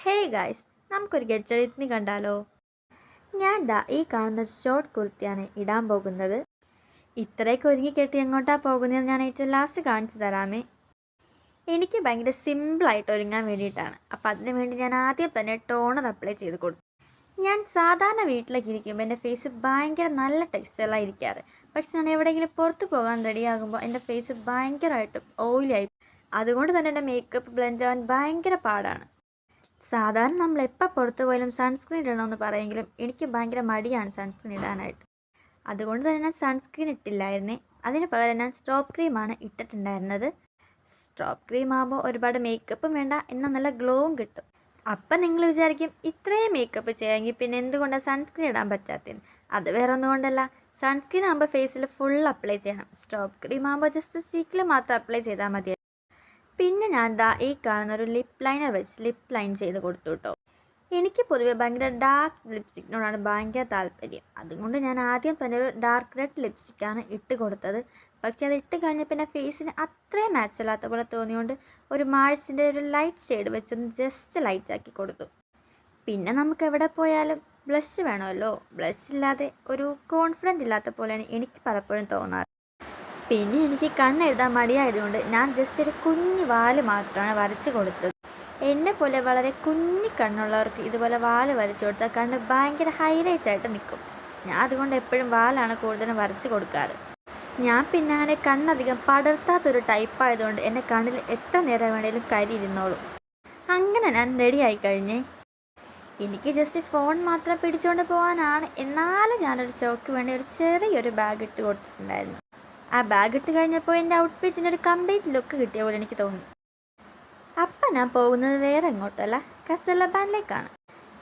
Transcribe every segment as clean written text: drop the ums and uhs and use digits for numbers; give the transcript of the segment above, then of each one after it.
Hey guys, നമുക്കൊരു get ready with me കണ്ടാലോ? ഞാൻ ഈ കാണുന്ന ഷോർട്ട് കുർത്തിയാണ് ഇടാൻ പോകുന്നത്. ഇത്രയൊക്കെ ഒരുങ്ങിക്കെട്ടി എങ്ങോട്ടാ പോകുന്നതെന്ന് ഞാൻ ഏറ്റവും ലാസ്റ്റ് കാണിച്ചു തരാമേ. എനിക്ക് ഭയങ്കര സിമ്പിളായിട്ട് ഒരുങ്ങാൻ വേണ്ടിയിട്ടാണ്. അപ്പം അതിന് വേണ്ടി ഞാൻ ആദ്യം തന്നെ ടോണർ അപ്ലൈ ചെയ്ത് കൊടുത്തു. ഞാൻ സാധാരണ വീട്ടിലേക്ക് ഇരിക്കുമ്പോൾ എൻ്റെ ഫേസ് ഭയങ്കര നല്ല ടെക്സ്ചറിലായിരിക്കാറ്. പക്ഷെ ഞാൻ എവിടെയെങ്കിലും പുറത്ത് പോകാൻ റെഡിയാകുമ്പോൾ എൻ്റെ ഫേസ് ഭയങ്കരമായിട്ടും ഓയിലി ആയി. അതുകൊണ്ട് തന്നെ എൻ്റെ മേക്കപ്പ് ബ്ലെൻഡ് ആവാൻ ഭയങ്കര പാടാണ്. സാധാരണ നമ്മൾ എപ്പോൾ പുറത്ത് പോയാലും സൺസ്ക്രീൻ ഇടണമെന്ന് പറയുമെങ്കിലും എനിക്ക് ഭയങ്കര മടിയാണ് സൺസ്ക്രീൻ ഇടാനായിട്ട്. അതുകൊണ്ട് തന്നെ ഞാൻ സൺസ്ക്രീൻ ഇട്ടില്ലായിരുന്നേ. അതിന് പകരം ഞാൻ സ്ട്രോപ്പ് ക്രീമാണ് ഇട്ടിട്ടുണ്ടായിരുന്നത്. സ്ട്രോപ്പ് ക്രീം ആകുമ്പോൾ ഒരുപാട് മേക്കപ്പും വേണ്ട, എന്നാൽ നല്ല ഗ്ലോവും കിട്ടും. അപ്പം നിങ്ങൾ വിചാരിക്കും, ഇത്രയും മേക്കപ്പ് ചെയ്യാമെങ്കിൽ പിന്നെ എന്തുകൊണ്ടാണ് സൺസ്ക്രീൻ ഇടാൻ പറ്റാത്തത്? അത് വേറെ ഒന്നുകൊണ്ടല്ല. സൺസ്ക്രീൻ ആകുമ്പോൾ ഫേസിൽ ഫുൾ അപ്ലൈ ചെയ്യണം. സ്ട്രോപ്പ് ക്രീം ആകുമ്പോൾ ജസ്റ്റ് ചീക്കിൽ മാത്രം അപ്ലൈ ചെയ്താൽ മതി. പിന്നെ ഞാൻ ഈ കാണുന്ന ഒരു ലിപ്പ് ലൈനർ വെച്ച് ലിപ്പ് ലൈൻ ചെയ്ത് കൊടുത്തു കേട്ടോ. എനിക്ക് പൊതുവെ ഭയങ്കര ഡാർക്ക് ലിപ്സ്റ്റിക്കിനോടാണ് ഭയങ്കര താല്പര്യം. അതുകൊണ്ട് ഞാൻ ആദ്യം തന്നെ ഒരു ഡാർക്ക് റെഡ് ലിപ്സ്റ്റിക്കാണ് ഇട്ട് കൊടുത്തത്. പക്ഷേ അത് ഇട്ട് കഴിഞ്ഞപ്പോൾ എൻ്റെ ഫേസിന് അത്രയും മാച്ച് അല്ലാത്ത പോലെ തോന്നിയുകൊണ്ട് ഒരു മാഴ്സിൻ്റെ ഒരു ലൈറ്റ് ഷെയ്ഡ് വെച്ചൊന്ന് ജസ്റ്റ് ലൈറ്റ് ആക്കി കൊടുത്തു. പിന്നെ നമുക്ക് എവിടെ പോയാലും ബ്ലഷ് വേണമല്ലോ. ബ്ലഷ് ഇല്ലാതെ ഒരു കോൺഫിഡൻറ്റ് ഇല്ലാത്ത പോലെയാണ് എനിക്ക് പലപ്പോഴും തോന്നാറ്. പിന്നെ എനിക്ക് കണ്ണെഴുതാൻ മടിയായതുകൊണ്ട് ഞാൻ ജസ്റ്റ് ഒരു കുഞ്ഞു വാല് മാത്രമാണ് വരച്ച് കൊടുത്തത്. എന്നെ പോലെ വളരെ കുഞ്ഞു കണ്ണുള്ളവർക്ക് ഇതുപോലെ വാല് വരച്ച് കൊടുത്താൽ കണ്ണ് ഭയങ്കര ഹൈലൈറ്റ് ആയിട്ട് നിൽക്കും. ഞാൻ അതുകൊണ്ട് എപ്പോഴും വാലാണ് കൂടുതലും വരച്ച് കൊടുക്കാറ്. ഞാൻ പിന്നെ അങ്ങനെ കണ്ണധികം പടർത്താത്തൊരു ടൈപ്പായതുകൊണ്ട് എൻ്റെ കണ്ണിൽ എത്ര നേരം വേണേലും കരി ഇരുന്നോളും. അങ്ങനെ ഞാൻ റെഡി ആയി കഴിഞ്ഞേ. എനിക്ക് ജസ്റ്റ് ഫോൺ മാത്രം പിടിച്ചുകൊണ്ട് പോകാനാണ്. എന്നാലും ഞാനൊരു ഷോക്ക് വേണ്ടി ഒരു ചെറിയൊരു ബാഗ് ഇട്ട് കൊടുത്തിട്ടുണ്ടായിരുന്നു. ആ ബാഗ് ഇട്ട് കഴിഞ്ഞപ്പോൾ എൻ്റെ ഔട്ട്ഫിറ്റിന് ഒരു കംപ്ലീറ്റ് ലുക്ക് കിട്ടിയ പോലെ എനിക്ക് തോന്നി. അപ്പം ഞാൻ പോകുന്നത് വേറെ എങ്ങോട്ടല്ല, കസലബാനിലേക്കാണ്.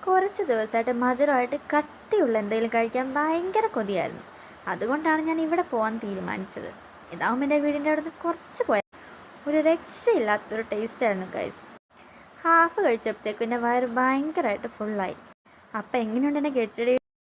കുറച്ച് ദിവസമായിട്ട് മധുരമായിട്ട് കട്ടിയുള്ള എന്തെങ്കിലും കഴിക്കാൻ ഭയങ്കര കൊതിയായിരുന്നു. അതുകൊണ്ടാണ് ഞാൻ ഇവിടെ പോകാൻ തീരുമാനിച്ചത്. ഇതാവുമ്പോൾ എൻ്റെ വീടിൻ്റെ അവിടെ നിന്ന് കുറച്ച് പോയാൽ ഒരു രക്ഷയില്ലാത്തൊരു ടേസ്റ്റായിരുന്നു ഗൈസ്. ഹാഫ് കഴിച്ചപ്പോഴത്തേക്കും എൻ്റെ വയറ് ഭയങ്കരമായിട്ട് ഫുള്ളായി. അപ്പം എങ്ങനെയുണ്ട് എൻ്റെ ഗെറ്റ് റെഡി?